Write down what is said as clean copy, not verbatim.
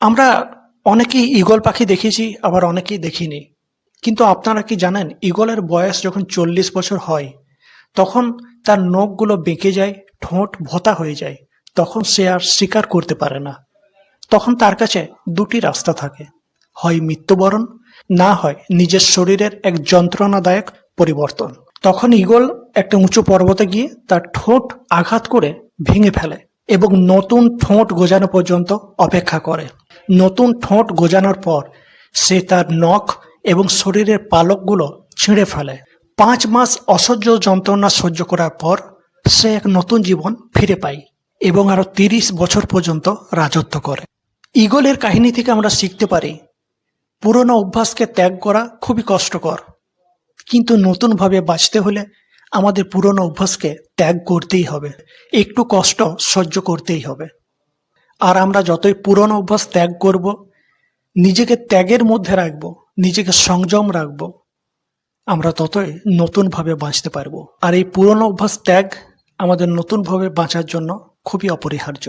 আমরা অনেকেই ঈগল পাখি দেখেছি, আবার অনেকেই দেখিনি। কিন্তু আপনারা কি জানেন, ঈগলের বয়স যখন 40 বছর হয়, তখন তার নখগুলো বেঁকে যায়, ঠোঁট ভোঁতা হয়ে যায়। তখন সে আর শিকার করতে পারে না। তখন তার কাছে দুটি রাস্তা থাকে, হয় মৃত্যুবরণ, না হয় নিজের শরীরের এক যন্ত্রণাদায়ক পরিবর্তন। তখন ঈগল একটা উঁচু পর্বতে গিয়ে তার ঠোঁট আঘাত করে ভেঙে ফেলে এবং নতুন ঠোঁট গজানো পর্যন্ত অপেক্ষা করে। নতুন ঠোঁট গজানোর পর সে তার নখ এবং শরীরের পালকগুলো ছিঁড়ে ফেলে। 5 মাস অসহ্য যন্ত্রণা সহ্য করার পর সে এক নতুন জীবন ফিরে পায় এবং আরো 30 বছর পর্যন্ত রাজত্ব করে। ঈগলের কাহিনী থেকে আমরা শিখতে পারি, পুরনো অভ্যাসকে ত্যাগ করা খুবই কষ্টকর, কিন্তু নতুনভাবে বাঁচতে হলে আমাদের পুরনো অভ্যাসকে ত্যাগ করতেই হবে, একটু কষ্ট সহ্য করতেই হবে। আর আমরা যতই পুরনো অভ্যাস ত্যাগ করব, নিজেকে ত্যাগের মধ্যে রাখবো, নিজেকে সংযম রাখবো, আমরা ততই নতুনভাবে বাঁচতে পারবো। আর এই পুরনো অভ্যাস ত্যাগ আমাদের নতুনভাবে বাঁচার জন্য খুবই অপরিহার্য।